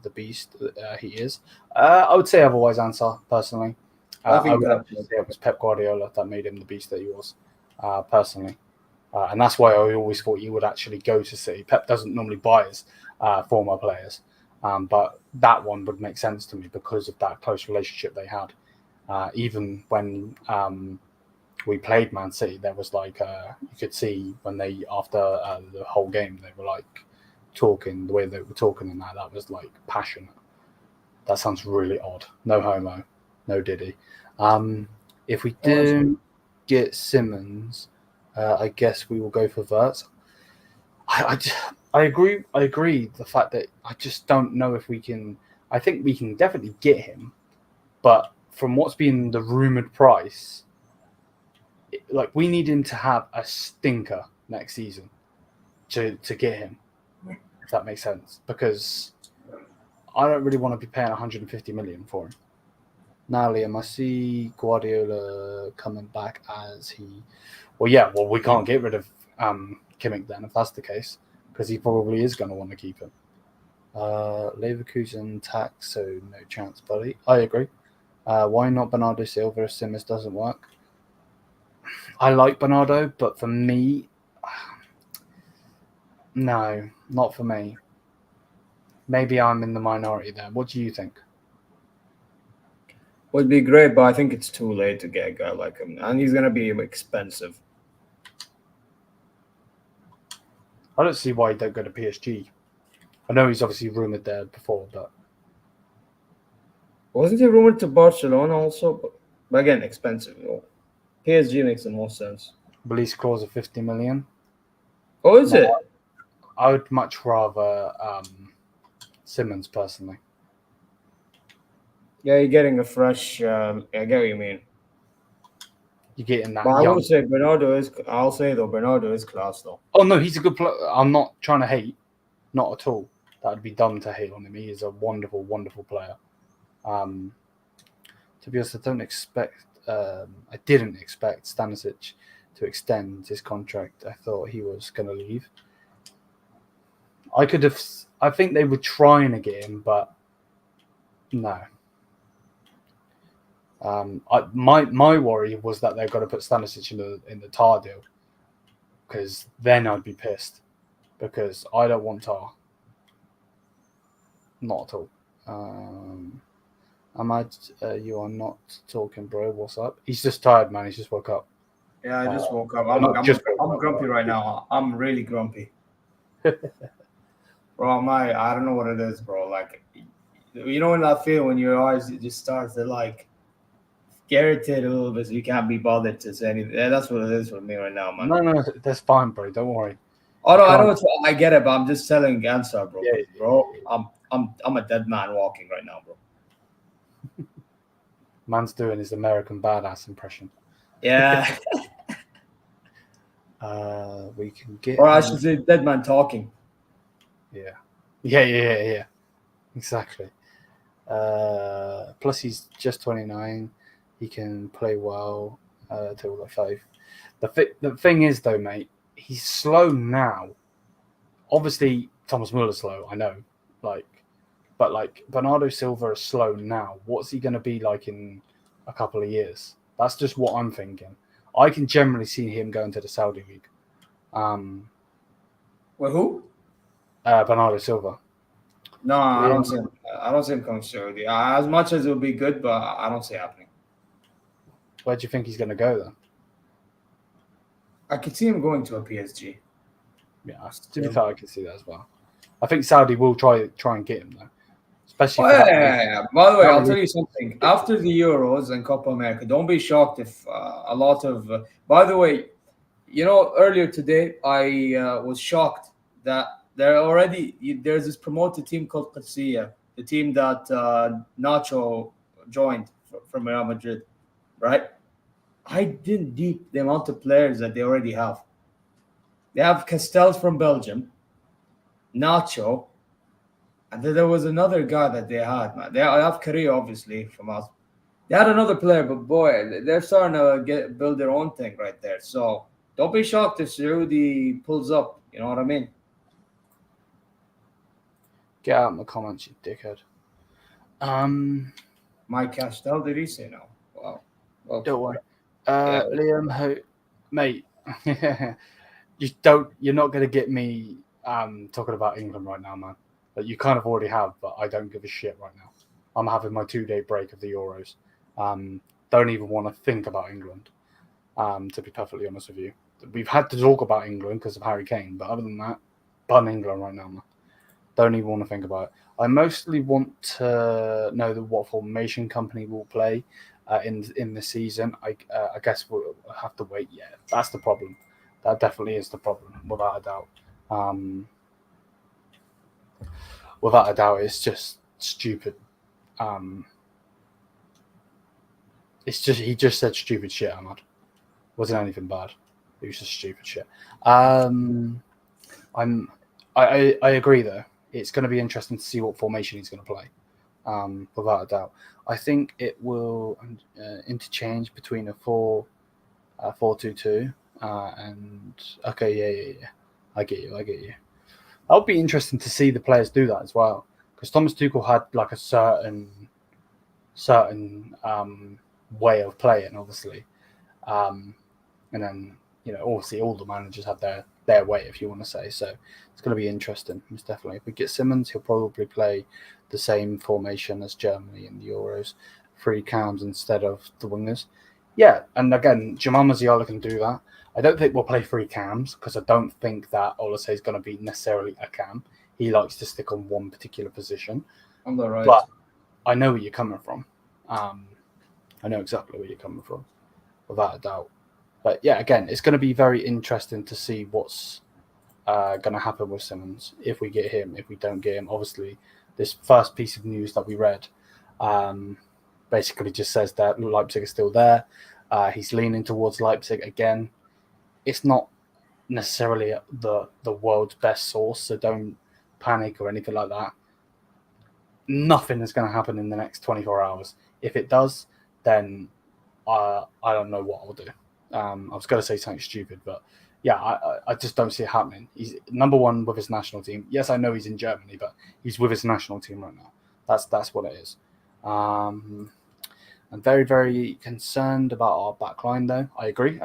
the beast he is. I would say otherwise, Ansar, personally. I would actually say it was Pep Guardiola that made him the beast that he was, personally. And that's why I always thought he would actually go to City. Pep doesn't normally buy his former players. But that one would make sense to me because of that close relationship they had. Even when we played Man City, there was like, you could see when they, after the whole game, they were like talking, the way they were talking and that was like passionate. That sounds really odd. No homo, no Diddy. If we do get Simons, I guess we will go for Wirtz. I agree. The fact that I just don't know if we can. I think we can definitely get him, but from what's been the rumored price, like we need him to have a stinker next season to get him. If that makes sense, because I don't really want to be paying 150 million for him. Now, Liam, I see Guardiola coming back as he. Well, we can't get rid of Kimmich then if that's the case, because he probably is going to want to keep him. Leverkusen tax, so no chance, buddy. I agree. Why not Bernardo Silva if Simmons doesn't work? I like Bernardo, but for me, no, not for me. Maybe I'm in the minority there. What do you think? Would be great, but I think it's too late to get a guy like him, and he's going to be expensive. I don't see why he don't go to PSG. I know he's obviously rumoured there before, but... Wasn't he rumoured to Barcelona also? But again, expensive. PSG makes the most sense. Release clause of 50 million. Oh, is it? I would much rather Simons, personally. Yeah, you're getting a fresh... I get what you mean. You're getting that. But I would say Bernardo is... I'll say, though, Bernardo is class, though. Oh, no, he's a good player. I'm not trying to hate. Not at all. that would be dumb to hate on him. He is a wonderful, wonderful player. To be honest, I didn't expect Stanisic to extend his contract. I thought he was going to leave. I think they were trying to get him, but no. My worry was that they're going to put Stanisic in the Tar deal, because then I'd be pissed, because I don't want Tar. Not at all. Ahmad, you are not talking, bro. What's up? He's just tired, man. He's just woke up. Yeah, I just woke up. I'm grumpy right now. I'm really grumpy. Bro, I don't know what it is, bro. Like, you know when I feel when your eyes just starts to like get irritated a little bit, so you can't be bothered to say anything. Yeah, that's what it is for me right now, man. No, that's fine, bro. Don't worry. Oh no, I know I get it, but I'm just telling answer, bro. Yeah, bro, I'm a dead man walking right now, bro. Man's doing his American badass impression. Yeah. We can get. Or I should say, dead man talking. Yeah. Exactly. Plus, he's just 29. He can play well till like 5. The thing is, though, mate, he's slow now. Obviously, Thomas Muller's slow. I know, but Bernardo Silva is slow now. What's he going to be like in a couple of years? That's just what I'm thinking. I can generally see him going to the Saudi League. With who? Bernardo Silva. No, I don't see him. I don't see him coming to Saudi. As much as it would be good, but I don't see it happening. Where do you think he's going to go then? I could see him going to a PSG. Yeah, to be fair, I can see that as well. I think Saudi will try and get him though, especially. Yeah. By the way, I'll tell you something. After the Euros and Copa America, don't be shocked if a lot of. By the way, you know, earlier today I was shocked that there's this promoted team called Qadsiya, the team that Nacho joined from Real Madrid, right? I didn't deep the amount of players that they already have. They have Castells from Belgium, Nacho, and then there was another guy that they had, man. They have Carrillo, obviously, from us. They had another player, but boy, they're starting to build their own thing right there. So don't be shocked if Saudi pulls up. You know what I mean? Get out in the comments, you dickhead. Mike Castell, did he say no? Wow. Well, don't worry. Yeah. Liam, mate, you're not going to get me talking about England right now, man. But you kind of already have, but I don't give a shit right now. I'm having my 2-day break of the Euros. Don't even want to think about England, to be perfectly honest with you. We've had to talk about England because of Harry Kane, but other than that, bun England right now, man. Don't even want to think about it. I mostly want to know what formation company will play in the season. I guess we'll have to wait. Yeah, that's the problem. That definitely is the problem, without a doubt. Without a doubt, it's just stupid. It's just he just said stupid shit, Ahmad. Wasn't anything bad. It was just stupid shit. I agree though. It's going to be interesting to see what formation he's going to play. Without a doubt, I think it will interchange between a 4-2-2 and okay, yeah. I get you. That'll be interesting to see the players do that as well, because Thomas Tuchel had like a certain way of playing, obviously, and then obviously all the managers have their way, if you want to say. So it's going to be interesting, most definitely. If we get Simons, he'll probably play the same formation as Germany in the Euros, 3 cams instead of the wingers. Yeah, and again, Jamal Musiala can do that. I don't think we'll play 3 cams because I don't think that Olise is going to be necessarily a cam. He likes to stick on one particular position. On the right. But I know where you're coming from. I know exactly where you're coming from, without a doubt. But yeah, again, it's going to be very interesting to see what's going to happen with Simons, if we get him, if we don't get him. Obviously, this first piece of news that we read basically just says that Leipzig is still there. He's leaning towards Leipzig again. It's not necessarily the world's best source, so don't panic or anything like that. Nothing is going to happen in the next 24 hours. If it does, then I don't know what I'll do. I was going to say something stupid, but yeah, I just don't see it happening. He's number one with his national team. Yes, I know he's in Germany, but he's with his national team right now. That's what it is. I'm very, very concerned about our back line, though. I agree.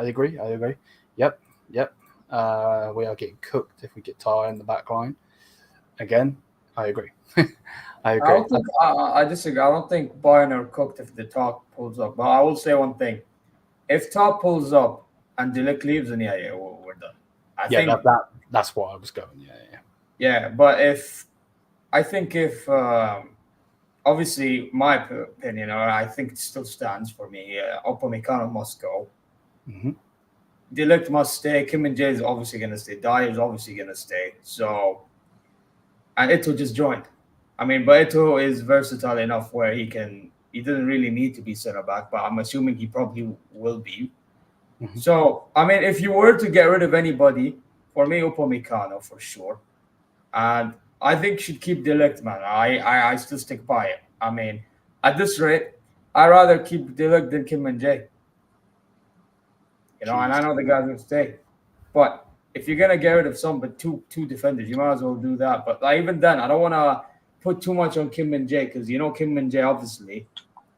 Yep. We are getting cooked if we get Tar in the back line. Again, I agree. I disagree. I don't think Bayern are cooked if the top pulls up. But I will say one thing: if top pulls up and de Ligt leaves, then we're done. I think that's what I was going. Yeah, but if obviously my opinion, or I think it still stands for me, Upamecano must go. Mm-hmm. De Ligt must stay. Kim and Jae is obviously going to stay. Dyer is obviously going to stay. So, and Ito just joined. I mean, but Ito is versatile enough where he doesn't really need to be center back, but I'm assuming he probably will be. Mm-hmm. So, I mean, if you were to get rid of anybody, for me, Upamecano for sure. And I think should keep de Ligt, man. I still stick by it. I mean, at this rate, I'd rather keep de Ligt than Kim and Jae. And I know the guys will stay. But if you're gonna get rid of some but two defenders, you might as well do that. But even then, I don't wanna put too much on Kim and Jae, because Kim and Jae, obviously,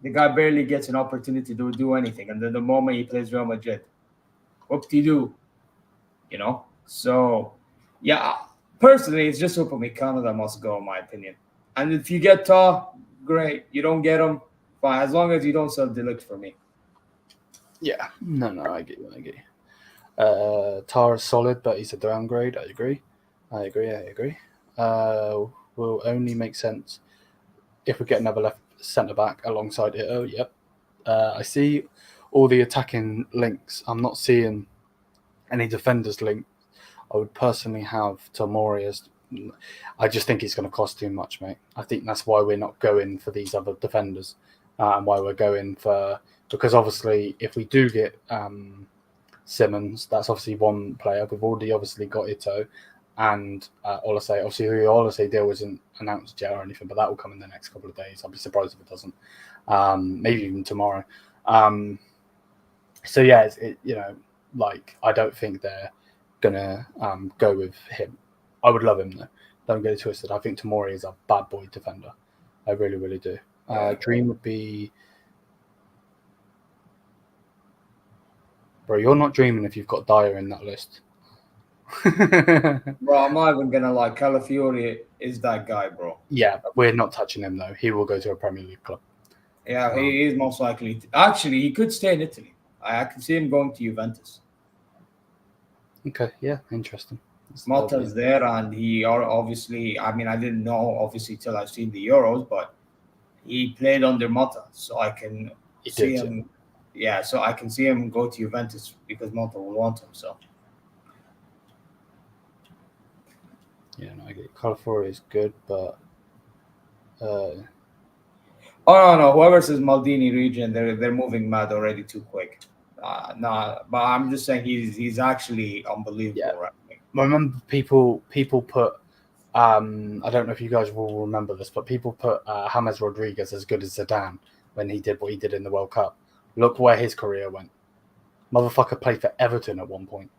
the guy barely gets an opportunity to do anything. And then the moment he plays Real Madrid, whoop-de-doo. So yeah. Personally, it's just Upamecano that must go, in my opinion. And if you get Tar, great. You don't get him, fine. As long as you don't sell de Ligt for me. Yeah. No, I get you. Tar is solid, but he's a downgrade. I agree. Will only make sense if we get another left centre-back alongside Ito. Yep. I see all the attacking links. I'm not seeing any defenders linked. I would personally have Tomori as. I just think it's going to cost too much, mate. I think that's why we're not going for these other defenders, and why we're going for, because obviously if we do get Simons, that's obviously one player. We've already obviously got Ito and Olasey. Obviously, the Olasey deal wasn't announced yet or anything, but that will come in the next couple of days. I'll be surprised if it doesn't. Maybe even tomorrow. So yeah, I don't think they're gonna go with him. I would love him though. Don't get it twisted. I think Tomori is a bad boy defender. I really, really do. Dream would be, bro. You're not dreaming if you've got Dyer in that list. Bro, I'm not even gonna lie. Calafiori is that guy, bro. Yeah, we're not touching him though. He will go to a Premier League club. Yeah, he is most likely. Actually, he could stay in Italy. I can see him going to Juventus. Okay, yeah, interesting. Malta's there, and he obviously. I mean, I didn't know obviously till I've seen the Euros, but he played under Malta, so I can see him. Yeah, so I can see him go to Juventus because Malta will want him. So. Yeah, no, I get it. Calafiori is good, but. Oh no! Whoever says Maldini region, they're moving mad already too quick. No, but I'm just saying he's actually unbelievable. Yeah. Right? I remember people put. I don't know if you guys will remember this, but people put James Rodriguez as good as Zidane when he did what he did in the World Cup. Look where his career went. Motherfucker played for Everton at one point.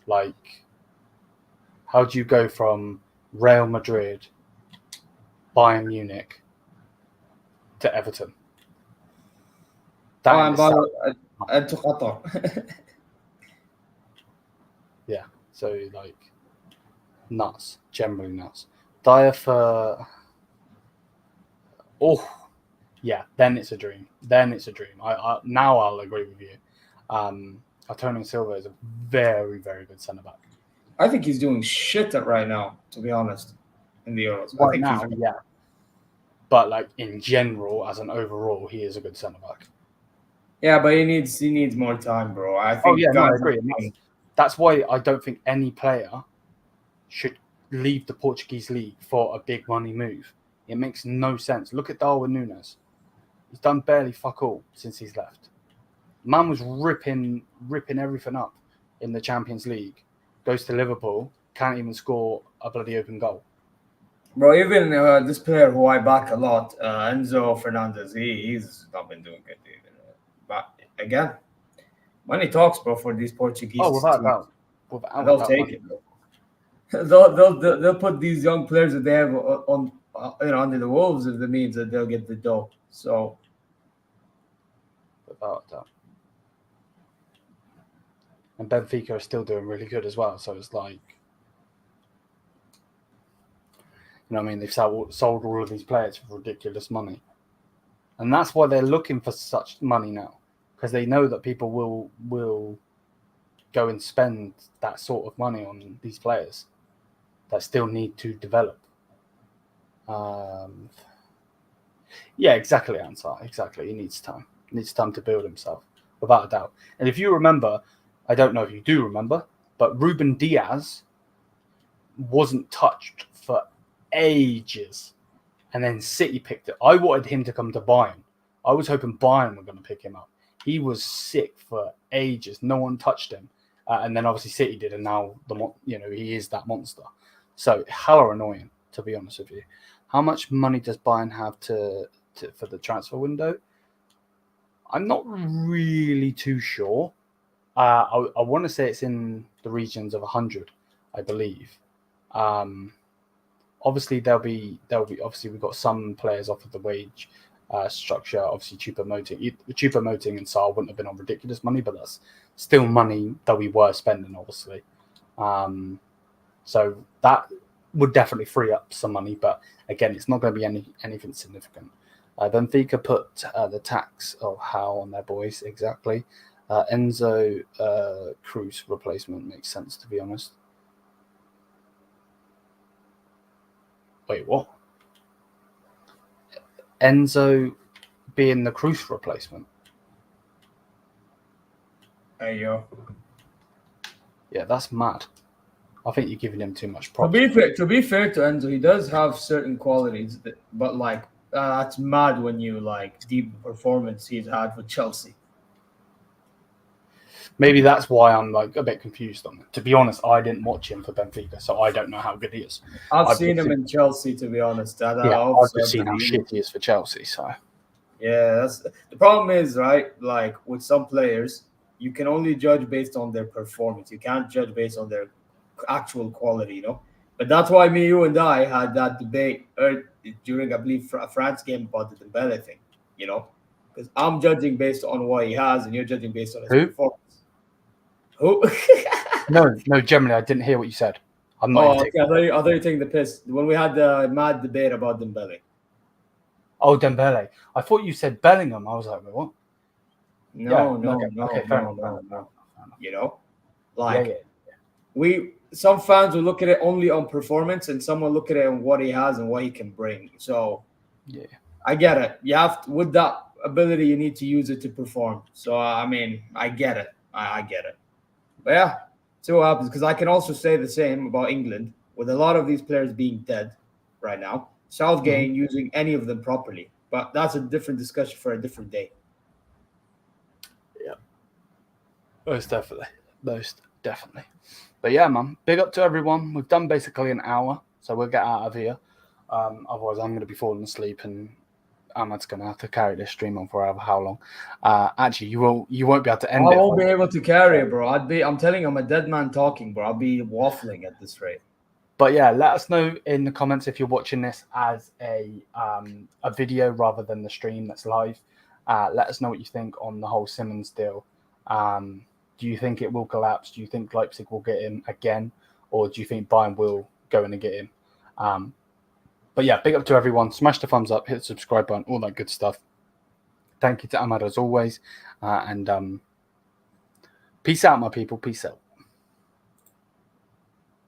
Like, how do you go from Real Madrid, Bayern Munich, to Everton? And to Qatar. Yeah, so like nuts, generally nuts. Dyer for yeah, then it's a dream. I now I'll agree with you. Antonio Silva is a very, very good centre back. I think he's doing shit right now, to be honest, in the Euros. Right now, yeah. But like in general, as an overall, he is a good centre back. Yeah, but he needs more time, bro. I think. I agree. That's why I don't think any player should leave the Portuguese league for a big money move. It makes no sense. Look at Darwin Núñez. He's done barely fuck all since he's left. Man was ripping everything up in the Champions League. Goes to Liverpool, can't even score a bloody open goal. Bro, even this player who I back a lot, Enzo Fernandez, he's not been doing good even. But again, money talks, bro, for these Portuguese Oh, without a teams. doubt. Without They'll doubt, take money. it, bro. They'll put these young players that they have on under the Wolves if it means that they'll get the dough. So Without a doubt. And Benfica are still doing really good as well. So it's like, you know what I mean? They've sold all of these players for ridiculous money. And that's why they're looking for such money now. Because they know that people will go and spend that sort of money on these players that still need to develop. Yeah, exactly, Ansar. Exactly. He needs time. He needs time to build himself, without a doubt. And if you remember, I don't know if you do remember, but Ruben Diaz wasn't touched for ages. And then City picked it. I wanted him to come to Bayern. I was hoping Bayern were going to pick him up. He was sick for ages. No one touched him. And then obviously City did, and now he is that monster. So hella annoying, to be honest with you. How much money does Bayern have for the transfer window? I'm not really too sure. I want to say it's in the regions of 100, I believe. Obviously there'll be obviously we've got some players off of the wage structure. Obviously Choupo-Moting and Sarr wouldn't have been on ridiculous money, but that's still money that we were spending, obviously. So that would definitely free up some money, but again, it's not going to be anything significant. Benfica put the tax of how on their boys exactly. Enzo Cruz replacement makes sense, to be honest. Wait, what? Enzo being the Cruz replacement? Hey, yo. Yeah, that's mad. I think you're giving him too much props. To be fair to Enzo, he does have certain qualities, but like that's mad when you like deep performance he's had with Chelsea. Maybe that's why I'm like a bit confused on it. To be honest, I didn't watch him for Benfica, so I don't know how good he is. I've seen him in Chelsea, to be honest. I've just seen how shit he is for Chelsea. So yeah, that's the problem. Is right, like with some players, you can only judge based on their performance. You can't judge based on their actual quality, you know. But that's why you and I had that debate during, I believe, France game about the Dembele thing, you know, because I'm judging based on what he has, and you're judging based on his performance. Who? No, generally, I didn't hear what you said. I'm not. Okay. I thought you taking the piss when we had the mad debate about Dembele. Oh, Dembele. I thought you said Bellingham. I was like, what? No. You know, like some fans will look at it only on performance, and some will look at it on what he has and what he can bring. So, yeah, I get it. You have to, with that ability, you need to use it to perform. So, I mean, I get it. I get it. But yeah, see what happens. Because I can also say the same about England, with a lot of these players being dead right now. Southgate ain't using any of them properly. But that's a different discussion for a different day. Yeah. Most definitely. But yeah, man, big up to everyone. We've done basically an hour, so we'll get out of here. Otherwise, I'm going to be falling asleep, and Ahmad's going to have to carry this stream on for how long. Actually, you won't be able to end it. I won't be able to carry it, bro. I'm telling you, I'm a dead man talking, bro. I'll be waffling at this rate. But yeah, let us know in the comments if you're watching this as a video rather than the stream that's live. Let us know what you think on the whole Simons deal. Do you think it will collapse? Do you think Leipzig will get him again? Or do you think Bayern will go in and get him? But yeah, big up to everyone. Smash the thumbs up, hit the subscribe button, all that good stuff. Thank you to Ahmad as always. And peace out, my people. Peace out.